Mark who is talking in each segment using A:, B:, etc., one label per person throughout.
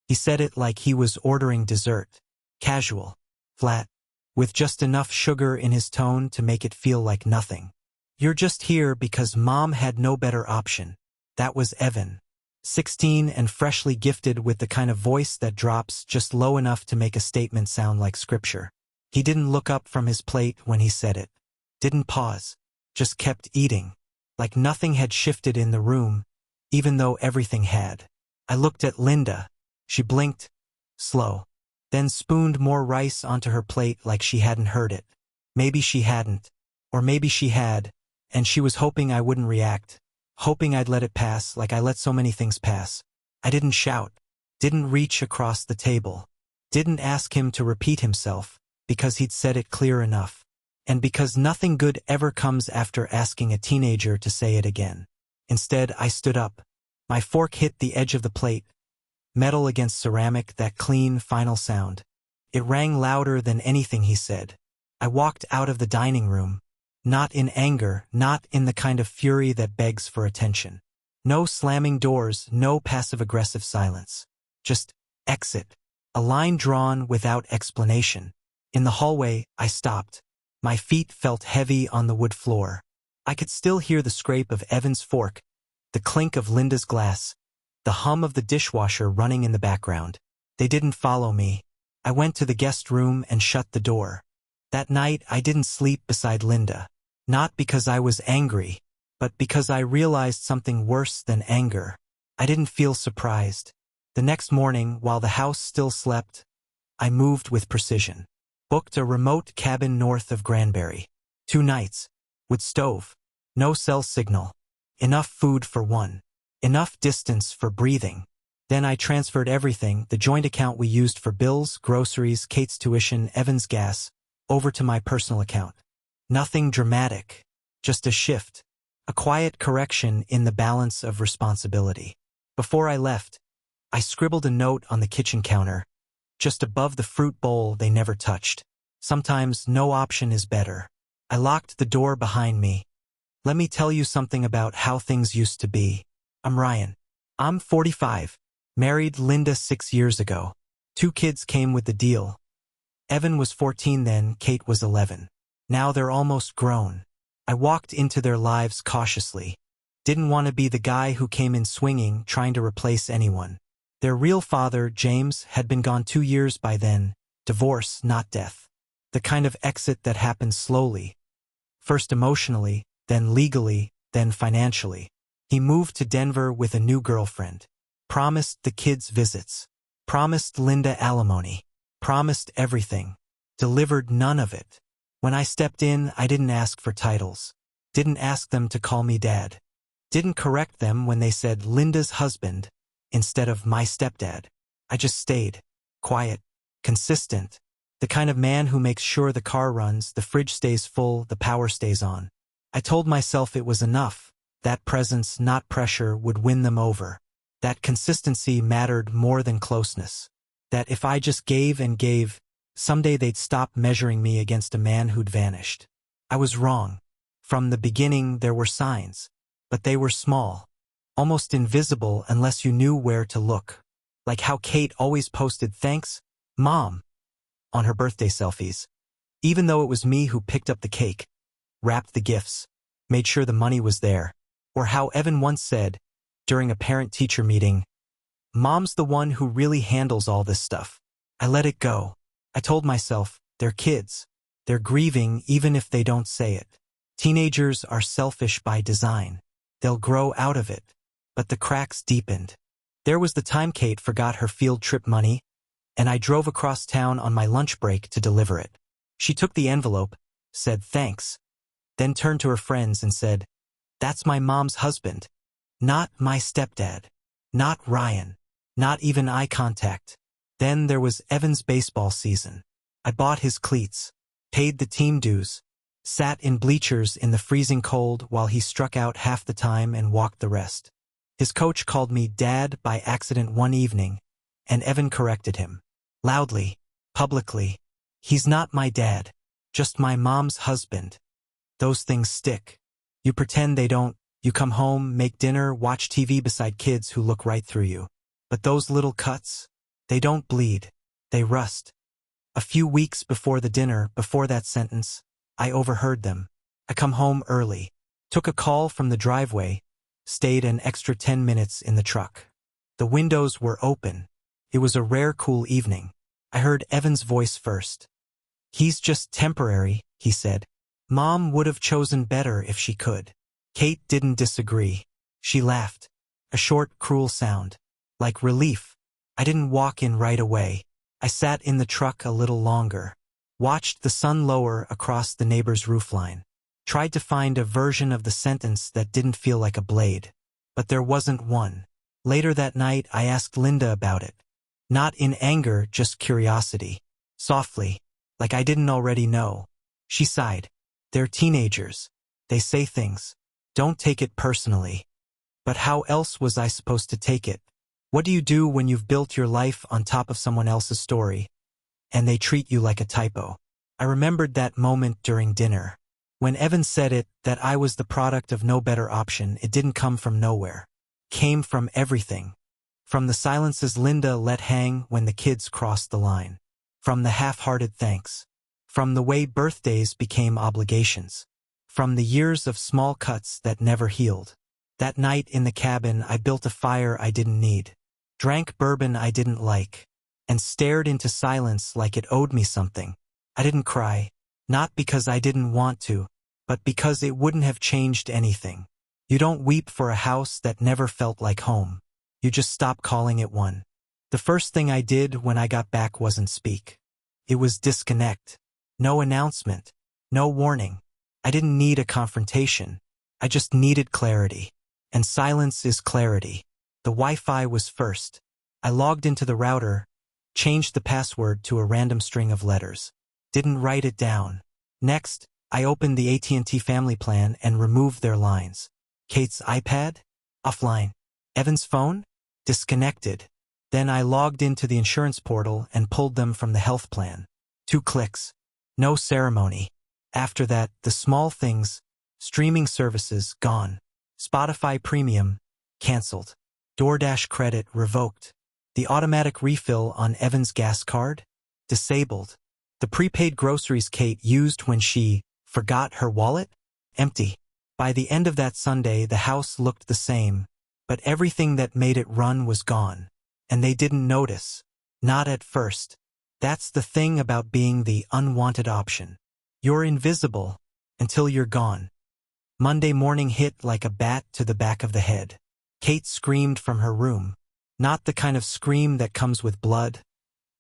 A: He said it like he was ordering dessert. Casual. Flat. With just enough sugar in his tone to make it feel like nothing. You're just here because Mom had no better option. That was Evan. 16 and freshly gifted with the kind of voice that drops just low enough to make a statement sound like scripture. He didn't look up from his plate when he said it. Didn't pause. Just kept eating. Like nothing had shifted in the room, even though everything had. I looked at Linda. She blinked. Slow. Then spooned more rice onto her plate like she hadn't heard it. Maybe she hadn't. Or maybe she had, and she was hoping I wouldn't react. Hoping I'd let it pass like I let so many things pass. I didn't shout. Didn't reach across the table. Didn't ask him to repeat himself, because he'd said it clear enough. And because nothing good ever comes after asking a teenager to say it again. Instead, I stood up. My fork hit the edge of the plate. Metal against ceramic, that clean, final sound. It rang louder than anything he said. I walked out of the dining room. Not in anger, not in the kind of fury that begs for attention. No slamming doors, no passive-aggressive silence. Just exit. A line drawn without explanation. In the hallway, I stopped. My feet felt heavy on the wood floor. I could still hear the scrape of Evan's fork, the clink of Linda's glass, the hum of the dishwasher running in the background. They didn't follow me. I went to the guest room and shut the door. That night, I didn't sleep beside Linda. Not because I was angry, but because I realized something worse than anger. I didn't feel surprised. The next morning, while the house still slept, I moved with precision. Booked a remote cabin north of Granbury. 2 nights. With stove. No cell signal. Enough food for one. Enough distance for breathing. Then I transferred everything, the joint account we used for bills, groceries, Kate's tuition, Evan's gas, over to my personal account. Nothing dramatic. Just a shift. A quiet correction in the balance of responsibility. Before I left, I scribbled a note on the kitchen counter, just above the fruit bowl they never touched. Sometimes no option is better. I locked the door behind me. Let me tell you something about how things used to be. I'm Ryan. I'm 45. Married Linda 6 years ago. 2 kids came with the deal. Evan was 14 then, Kate was 11. Now they're almost grown. I walked into their lives cautiously. Didn't want to be the guy who came in swinging, trying to replace anyone. Their real father, James, had been gone 2 years by then. Divorce, not death. The kind of exit that happens slowly. First emotionally, then legally, then financially. He moved to Denver with a new girlfriend. Promised the kids visits. Promised Linda alimony. Promised everything. Delivered none of it. When I stepped in, I didn't ask for titles. Didn't ask them to call me dad. Didn't correct them when they said Linda's husband instead of my stepdad. I just stayed. Quiet. Consistent. The kind of man who makes sure the car runs, the fridge stays full, the power stays on. I told myself it was enough. That presence, not pressure, would win them over. That consistency mattered more than closeness. That if I just gave and gave, someday they'd stop measuring me against a man who'd vanished. I was wrong. From the beginning there were signs. But they were small. Almost invisible unless you knew where to look. Like how Kate always posted "Thanks, Mom" on her birthday selfies. Even though it was me who picked up the cake, wrapped the gifts, made sure the money was there. Or how Evan once said, during a parent-teacher meeting, "Mom's the one who really handles all this stuff." I let it go. I told myself, they're kids. They're grieving even if they don't say it. Teenagers are selfish by design. They'll grow out of it. But the cracks deepened. There was the time Kate forgot her field trip money, and I drove across town on my lunch break to deliver it. She took the envelope, said thanks, then turned to her friends and said, "That's my mom's husband. Not my stepdad. Not Ryan. Not even eye contact." Then there was Evan's baseball season. I bought his cleats, paid the team dues, sat in bleachers in the freezing cold while he struck out half the time and walked the rest. His coach called me Dad by accident one evening, and Evan corrected him. Loudly, publicly. "He's not my dad, just my mom's husband." Those things stick. You pretend they don't. You come home, make dinner, watch TV beside kids who look right through you. But those little cuts, They don't bleed. They rust. A few weeks before the dinner, before that sentence, I overheard them. I come home early, took a call from the driveway, stayed an extra 10 minutes in the truck. The windows were open. It was a rare cool evening. I heard Evan's voice first. "He's just temporary," he said. "Mom would have chosen better if she could." Kate didn't disagree. She laughed. A short, cruel sound. Like relief. I didn't walk in right away. I sat in the truck a little longer. Watched the sun lower across the neighbor's roofline. Tried to find a version of the sentence that didn't feel like a blade. But there wasn't one. Later that night, I asked Linda about it. Not in anger, just curiosity. Softly, like I didn't already know. She sighed. "They're teenagers. They say things. Don't take it personally." But how else was I supposed to take it? What do you do when you've built your life on top of someone else's story, and they treat you like a typo? I remembered that moment during dinner. When Evan said it, that I was the product of no better option, it didn't come from nowhere. Came from everything. From the silences Linda let hang when the kids crossed the line. From the half-hearted thanks. From the way birthdays became obligations. From the years of small cuts that never healed. That night in the cabin, I built a fire I didn't need. Drank bourbon I didn't like. And stared into silence like it owed me something. I didn't cry. Not because I didn't want to, but because it wouldn't have changed anything. You don't weep for a house that never felt like home. You just stop calling it one. The first thing I did when I got back wasn't speak. It was disconnect. No announcement. No warning. I didn't need a confrontation. I just needed clarity. And silence is clarity. The Wi-Fi was first. I logged into the router, changed the password to a random string of letters. Didn't write it down. Next, I opened the AT&T family plan and removed their lines. Kate's iPad? Offline. Evan's phone? Disconnected. Then I logged into the insurance portal and pulled them from the health plan. 2 clicks. No ceremony. After that, the small things, streaming services, gone. Spotify Premium, canceled. DoorDash credit revoked. The automatic refill on Evan's gas card? Disabled. The prepaid groceries Kate used when she forgot her wallet? Empty. By the end of that Sunday, the house looked the same, but everything that made it run was gone. And they didn't notice. Not at first. That's the thing about being the unwanted option. You're invisible until you're gone. Monday morning hit like a bat to the back of the head. Kate screamed from her room. Not the kind of scream that comes with blood,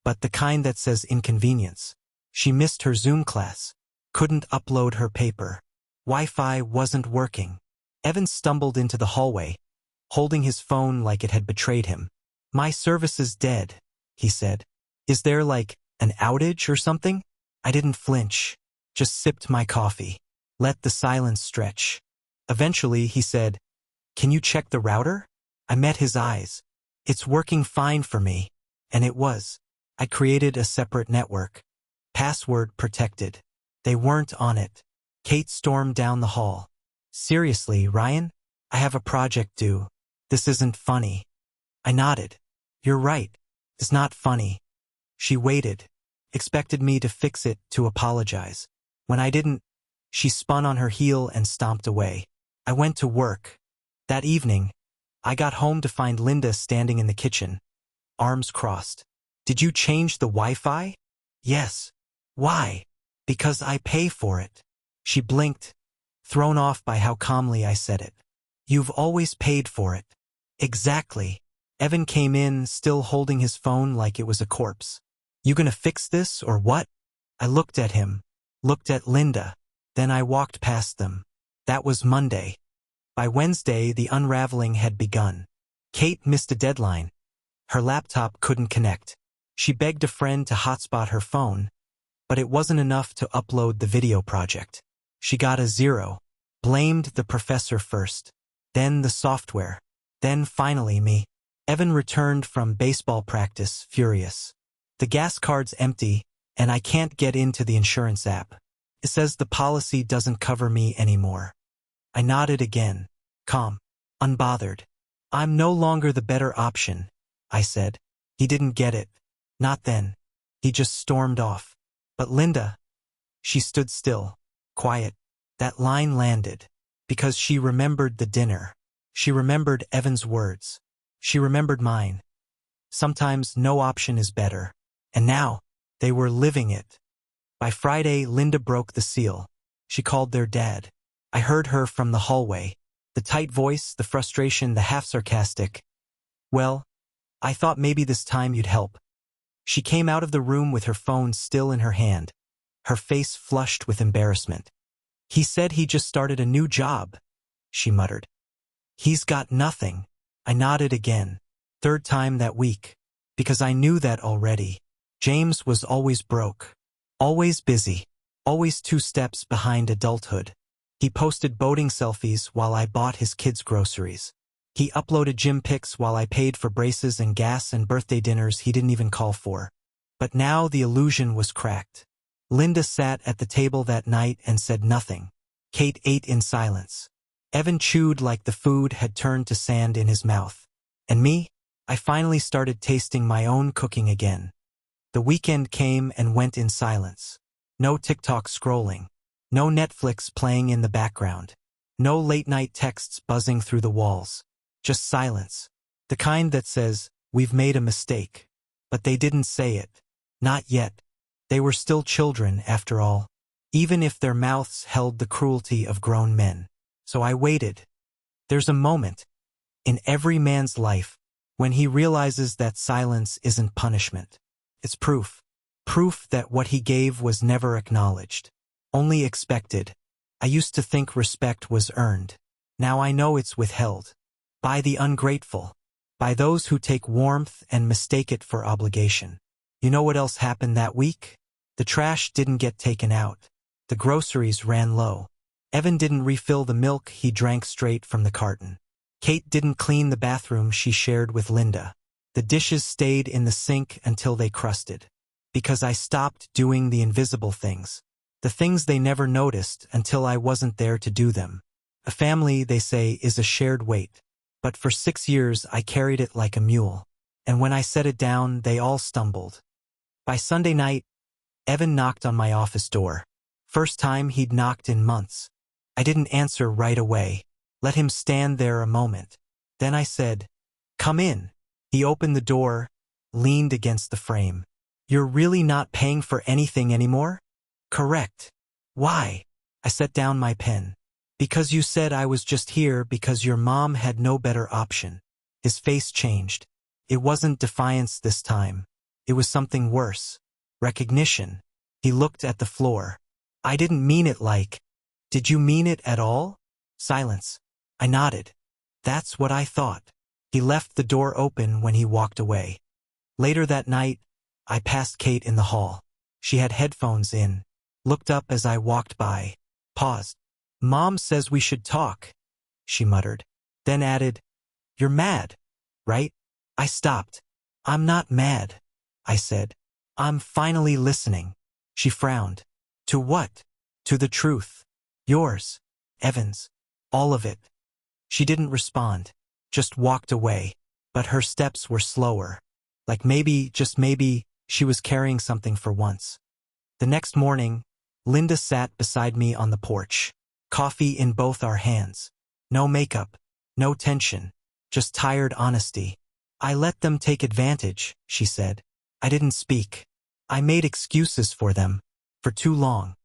A: but the kind that says inconvenience. She missed her Zoom class. Couldn't upload her paper. Wi-Fi wasn't working. Evan stumbled into the hallway, holding his phone like it had betrayed him. "My service is dead," he said. "Is there like an outage or something?" I didn't flinch. Just sipped my coffee. Let the silence stretch. Eventually, he said, "Can you check the router?" I met his eyes. "It's working fine for me." And it was. I created a separate network. Password protected. They weren't on it. Kate stormed down the hall. "Seriously, Ryan? I have a project due. This isn't funny." I nodded. "You're right. It's not funny." She waited. Expected me to fix it, to apologize. When I didn't, she spun on her heel and stomped away. I went to work. That evening, I got home to find Linda standing in the kitchen, arms crossed. "Did you change the Wi-Fi?" "Yes." "Why?" "Because I pay for it." She blinked, thrown off by how calmly I said it. "You've always paid for it." "Exactly." Evan came in, still holding his phone like it was a corpse. "You gonna fix this, or what?" I looked at him, looked at Linda. Then I walked past them. That was Monday. By Wednesday, the unraveling had begun. Kate missed a deadline. Her laptop couldn't connect. She begged a friend to hotspot her phone, but it wasn't enough to upload the video project. She got a 0. Blamed the professor first, then the software, then finally me. Evan returned from baseball practice, furious. "The gas card's empty, and I can't get into the insurance app. It says the policy doesn't cover me anymore." I nodded again, calm, unbothered. "I'm no longer the better option," I said. He didn't get it. Not then. He just stormed off. But Linda, she stood still, quiet. That line landed. Because she remembered the dinner. She remembered Evan's words. She remembered mine. Sometimes no option is better. And now, they were living it. By Friday, Linda broke the seal. She called their dad. I heard her from the hallway. The tight voice, the frustration, the half-sarcastic. Well, I thought maybe this time you'd help. She came out of the room with her phone still in her hand, her face flushed with embarrassment. He said he just started a new job, she muttered. He's got nothing. I nodded again, third time that week, because I knew that already. James was always broke, always busy, always 2 steps behind adulthood. He posted boating selfies while I bought his kids' groceries. He uploaded gym pics while I paid for braces and gas and birthday dinners he didn't even call for. But now the illusion was cracked. Linda sat at the table that night and said nothing. Kate ate in silence. Evan chewed like the food had turned to sand in his mouth. And me? I finally started tasting my own cooking again. The weekend came and went in silence. No TikTok scrolling. No Netflix playing in the background. No late-night texts buzzing through the walls. Just silence. The kind that says, we've made a mistake. But they didn't say it. Not yet. They were still children, after all. Even if their mouths held the cruelty of grown men. So I waited. There's a moment, in every man's life, when he realizes that silence isn't punishment. It's proof. Proof that what he gave was never acknowledged. Only expected. I used to think respect was earned. Now I know it's withheld. By the ungrateful. By those who take warmth and mistake it for obligation. You know what else happened that week? The trash didn't get taken out. The groceries ran low. Evan didn't refill the milk he drank straight from the carton. Kate didn't clean the bathroom she shared with Linda. The dishes stayed in the sink until they crusted. Because I stopped doing the invisible things. The things they never noticed until I wasn't there to do them. A family, they say, is a shared weight. But for 6 years I carried it like a mule. And when I set it down, they all stumbled. By Sunday night, Evan knocked on my office door. First time he'd knocked in months. I didn't answer right away. Let him stand there a moment. Then I said, "Come in." He opened the door, leaned against the frame. "You're really not paying for anything anymore?" "Correct." "Why?" I set down my pen. "Because you said I was just here because your mom had no better option." His face changed. It wasn't defiance this time. It was something worse. Recognition. He looked at the floor. "I didn't mean it like." "Did you mean it at all?" Silence. I nodded. "That's what I thought." He left the door open when he walked away. Later that night, I passed Kate in the hall. She had headphones in. Looked up as I walked by. Paused. "Mom says we should talk," she muttered. Then added, "You're mad, right?" I stopped. "I'm not mad," I said. "I'm finally listening." She frowned. "To what?" "To the truth. Yours. Evan's. All of it." She didn't respond. Just walked away. But her steps were slower. Like maybe, just maybe, she was carrying something for once. The next morning, Linda sat beside me on the porch. Coffee in both our hands. No makeup. No tension. Just tired honesty. "I let them take advantage," she said. I didn't speak. I made excuses for them. For too long.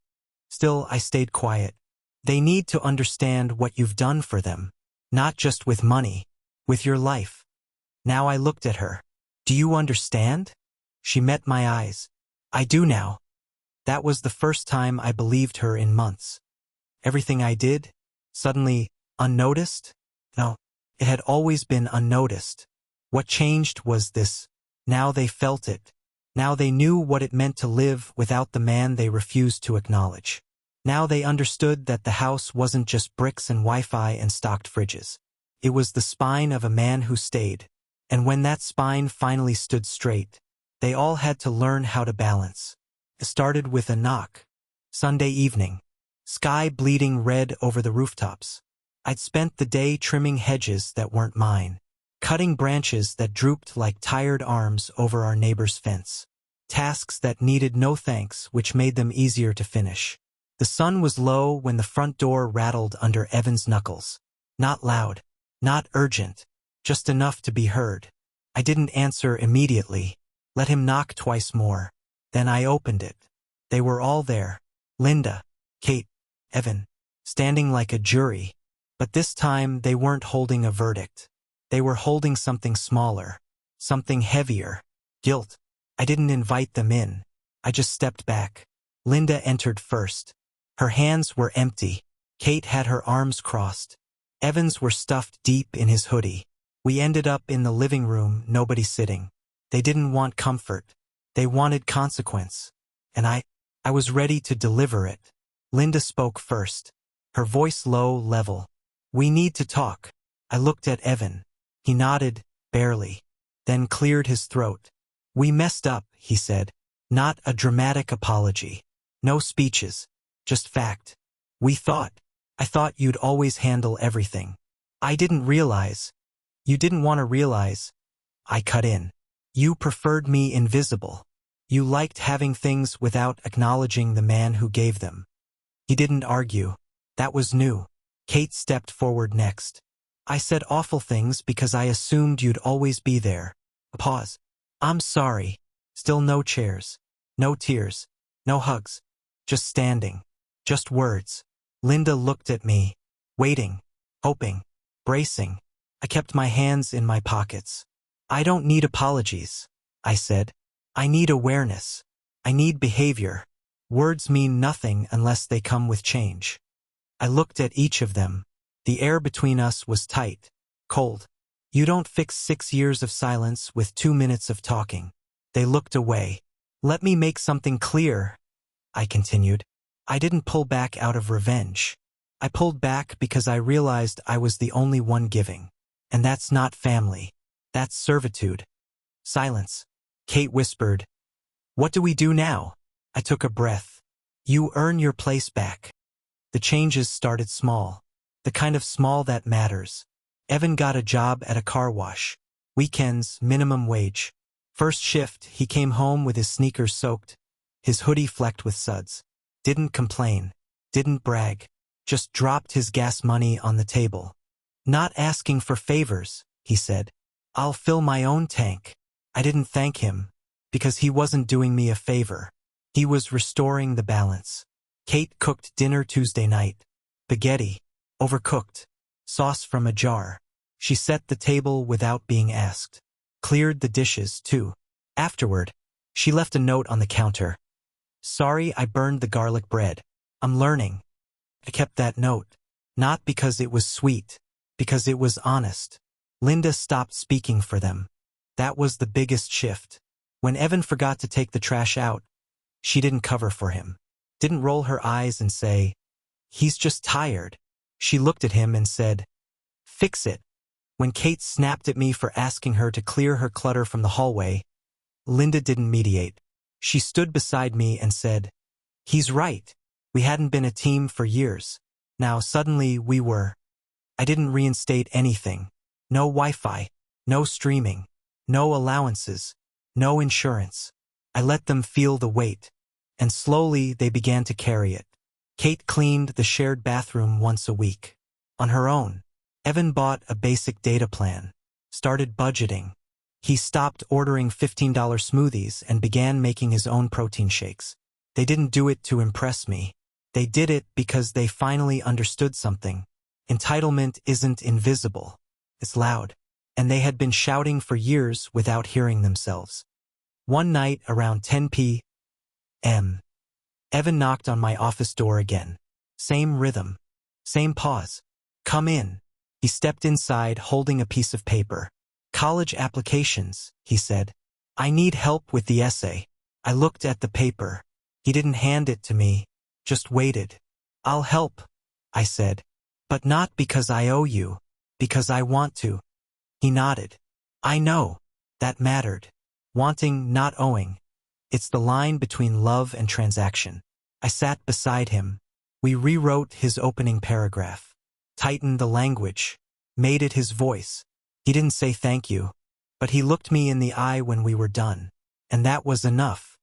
A: Still, I stayed quiet. They need to understand what you've done for them. Not just with money. With your life. Now I looked at her. "Do you understand?" She met my eyes. "I do now." That was the first time I believed her in months. Everything I did, suddenly, unnoticed? No, it had always been unnoticed. What changed was this. Now they felt it. Now they knew what it meant to live without the man they refused to acknowledge. Now they understood that the house wasn't just bricks and Wi-Fi and stocked fridges. It was the spine of a man who stayed. And when that spine finally stood straight, they all had to learn how to balance. It started with a knock. Sunday evening. Sky bleeding red over the rooftops. I'd spent the day trimming hedges that weren't mine. cutting branches that drooped like tired arms over our neighbor's fence. Tasks that needed no thanks, which made them easier to finish. The sun was low when the front door rattled under Evan's knuckles. Not loud, not urgent, just enough to be heard. I didn't answer immediately. Let him knock twice more. Then I opened it. They were all there. Linda, Kate, Evan, standing like a jury. But this time they weren't holding a verdict. They were holding something smaller, something heavier. Guilt. I didn't invite them in. I just stepped back. Linda entered first. Her hands were empty. Kate had her arms crossed. Evan's were stuffed deep in his hoodie. We ended up in the living room, nobody sitting. They didn't want comfort. They wanted consequence. And I was ready to deliver it. Linda spoke first. Her voice low, level. We need to talk. I looked at Evan. He nodded, barely. Then cleared his throat. We messed up, he said. Not a dramatic apology. No speeches. Just fact. I thought you'd always handle everything. I didn't realize. You didn't want to realize. I cut in. You preferred me invisible. You liked having things without acknowledging the man who gave them. He didn't argue. That was new. Kate stepped forward next. I said awful things because I assumed you'd always be there. A pause. I'm sorry. Still no chairs. No tears. No hugs. Just standing. Just words. Linda looked at me. Waiting. Hoping. Bracing. I kept my hands in my pockets. I don't need apologies, I said. I need awareness. I need behavior. Words mean nothing unless they come with change. I looked at each of them. The air between us was tight, cold. You don't fix 6 years of silence with 2 minutes of talking. They looked away. Let me make something clear, I continued. I didn't pull back out of revenge. I pulled back because I realized I was the only one giving. And that's not family. That's servitude. Silence. Kate whispered, "What do we do now?" I took a breath. You earn your place back. The changes started small. The kind of small that matters. Evan got a job at a car wash. Weekends, minimum wage. First shift, he came home with his sneakers soaked, his hoodie flecked with suds. Didn't complain. Didn't brag. Just dropped his gas money on the table. Not asking for favors, he said. I'll fill my own tank. I didn't thank him, because he wasn't doing me a favor. He was restoring the balance. Kate cooked dinner Tuesday night. Spaghetti. Overcooked. Sauce from a jar. She set the table without being asked. Cleared the dishes, too. Afterward, she left a note on the counter. Sorry I burned the garlic bread. I'm learning. I kept that note. Not because it was sweet. Because it was honest. Linda stopped speaking for them. That was the biggest shift. When Evan forgot to take the trash out, she didn't cover for him. Didn't roll her eyes and say, "He's just tired." She looked at him and said, "Fix it." When Kate snapped at me for asking her to clear her clutter from the hallway, Linda didn't mediate. She stood beside me and said, "He's right. We hadn't been a team for years. Now suddenly we were." I didn't reinstate anything. No Wi-Fi. No streaming. No allowances. No insurance. I let them feel the weight. And slowly they began to carry it. Kate cleaned the shared bathroom once a week. On her own. Evan bought a basic data plan. Started budgeting. He stopped ordering $15 smoothies and began making his own protein shakes. They didn't do it to impress me. They did it because they finally understood something. Entitlement isn't invisible. It's loud. And they had been shouting for years without hearing themselves. One night around 10 p.m., Evan knocked on my office door again. Same rhythm. Same pause. "Come in." He stepped inside holding a piece of paper. "College applications," he said. "I need help with the essay." I looked at the paper. He didn't hand it to me, just waited. "I'll help," I said. "But not because I owe you. Because I want to." He nodded. I know. That mattered. Wanting, not owing. It's the line between love and transaction. I sat beside him. We rewrote his opening paragraph. Tightened the language. Made it his voice. He didn't say thank you, but he looked me in the eye when we were done. And that was enough.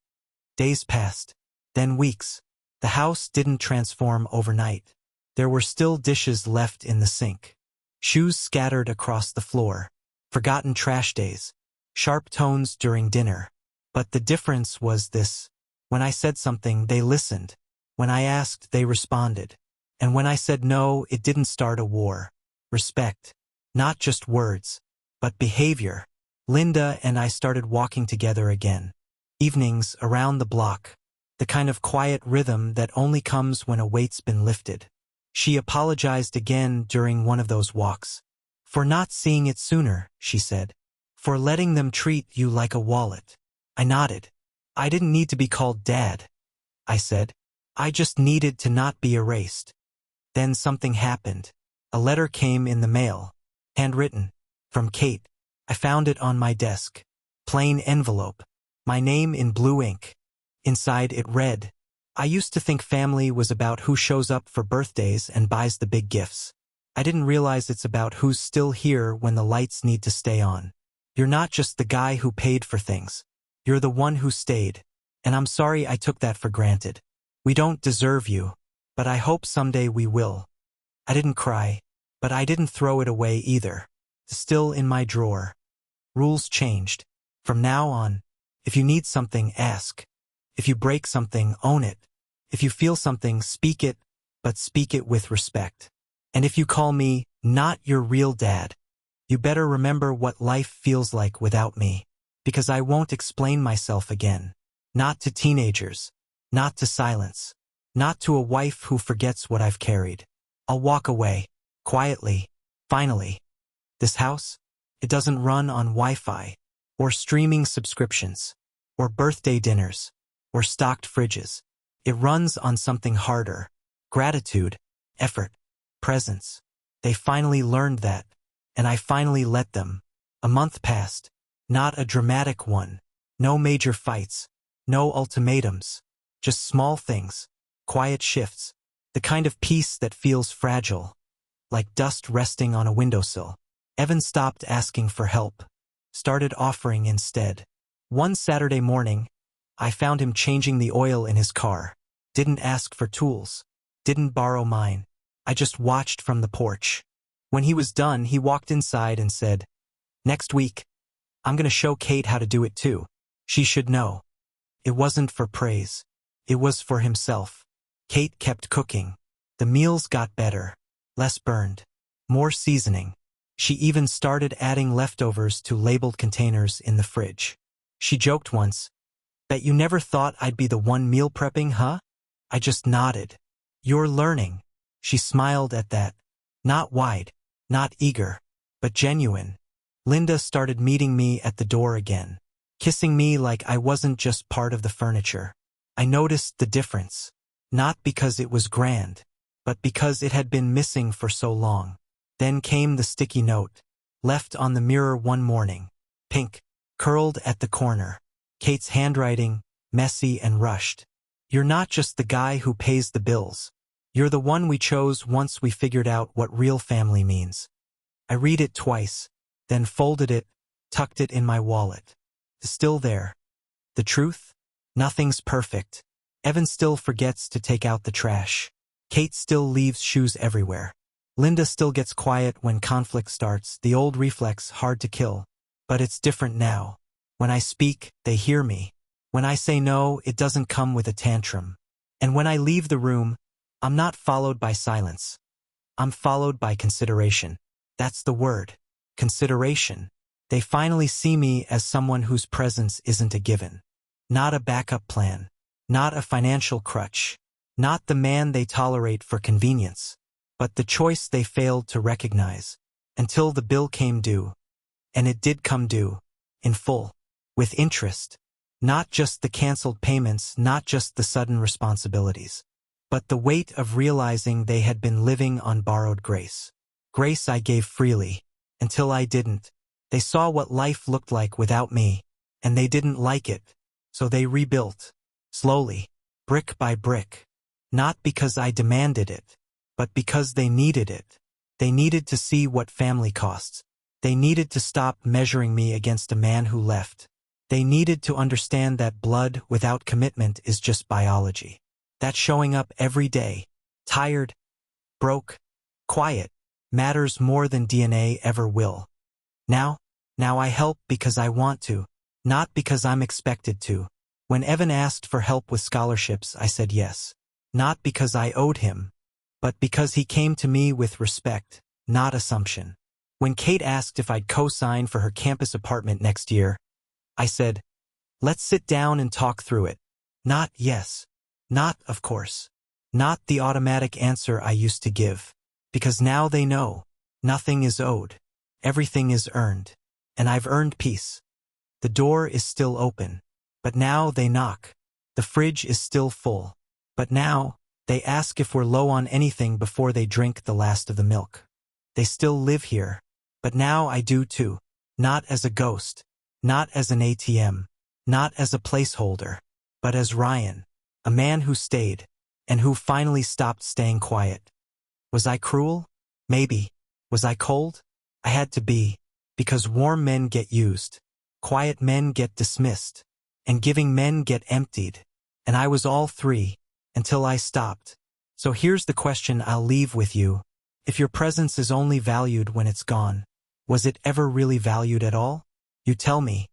A: Days passed, then weeks. The house didn't transform overnight. There were still dishes left in the sink, shoes scattered across the floor, forgotten trash days, sharp tones during dinner. But the difference was this. When I said something, they listened. When I asked, they responded. And when I said no, it didn't start a war. Respect. Not just words, but behavior. Linda and I started walking together again. Evenings around the block. The kind of quiet rhythm that only comes when a weight's been lifted. She apologized again during one of those walks. For not seeing it sooner, she said. For letting them treat you like a wallet. I nodded. I didn't need to be called Dad, I said. I just needed to not be erased. Then something happened. A letter came in the mail. Handwritten. From Kate. I found it on my desk. Plain envelope. My name in blue ink. Inside it read, I used to think family was about who shows up for birthdays and buys the big gifts. I didn't realize it's about who's still here when the lights need to stay on. You're not just the guy who paid for things. You're the one who stayed. And I'm sorry I took that for granted. We don't deserve you, but I hope someday we will. I didn't cry, but I didn't throw it away either. It's still in my drawer. Rules changed. From now on, if you need something, ask. If you break something, own it. If you feel something, speak it, but speak it with respect. And if you call me not your real dad, you better remember what life feels like without me, because I won't explain myself again. Not to teenagers, not to silence, not to a wife who forgets what I've carried. I'll walk away, quietly, finally. This house, it doesn't run on Wi-Fi, or streaming subscriptions, or birthday dinners, or stocked fridges. It runs on something harder. Gratitude, effort, presence. They finally learned that, and I finally let them. A month passed. Not a dramatic one. No major fights. No ultimatums. Just small things. Quiet shifts. The kind of peace that feels fragile. Like dust resting on a windowsill. Evan stopped asking for help. Started offering instead. One Saturday morning, I found him changing the oil in his car. Didn't ask for tools. Didn't borrow mine. I just watched from the porch. When he was done, he walked inside and said, Next week, I'm gonna show Kate how to do it too. She should know. It wasn't for praise. It was for himself. Kate kept cooking. The meals got better. Less burned. More seasoning. She even started adding leftovers to labeled containers in the fridge. She joked once, Bet you never thought I'd be the one meal prepping, huh? I just nodded. You're learning. She smiled at that. Not wide, not eager, but genuine. Linda started meeting me at the door again, kissing me like I wasn't just part of the furniture. I noticed the difference, not because it was grand, but because it had been missing for so long. Then came the sticky note, left on the mirror one morning, pink, curled at the corner. Kate's handwriting, messy and rushed. You're not just the guy who pays the bills. You're the one we chose once we figured out what real family means. I read it twice, then folded it, tucked it in my wallet. It's still there. The truth? Nothing's perfect. Evan still forgets to take out the trash. Kate still leaves shoes everywhere. Linda still gets quiet when conflict starts, the old reflex hard to kill. But it's different now. When I speak, they hear me. When I say no, it doesn't come with a tantrum. And when I leave the room, I'm not followed by silence. I'm followed by consideration. That's the word. Consideration. They finally see me as someone whose presence isn't a given. Not a backup plan. Not a financial crutch. Not the man they tolerate for convenience. But the choice they failed to recognize. Until the bill came due. And it did come due. In full. With interest. Not just the canceled payments, not just the sudden responsibilities. But the weight of realizing they had been living on borrowed grace. Grace I gave freely. Until I didn't. They saw what life looked like without me. And they didn't like it. So they rebuilt. Slowly. Brick by brick. Not because I demanded it. But because they needed it. They needed to see what family costs. They needed to stop measuring me against a man who left. They needed to understand that blood without commitment is just biology. That showing up every day, tired, broke, quiet, matters more than DNA ever will. Now I help because I want to, not because I'm expected to. When Evan asked for help with scholarships, I said yes. Not because I owed him, but because he came to me with respect, not assumption. When Kate asked if I'd co-sign for her campus apartment next year, I said, let's sit down and talk through it. Not yes. Not, of course. Not the automatic answer I used to give. Because now they know. Nothing is owed. Everything is earned. And I've earned peace. The door is still open. But now they knock. The fridge is still full. But now, they ask if we're low on anything before they drink the last of the milk. They still live here. But now I do too. Not as a ghost. Not as an ATM. Not as a placeholder. But as Ryan. A man who stayed. And who finally stopped staying quiet. Was I cruel? Maybe. Was I cold? I had to be. Because warm men get used. Quiet men get dismissed. And giving men get emptied. And I was all three. Until I stopped. So here's the question I'll leave with you. If your presence is only valued when it's gone, was it ever really valued at all? You tell me.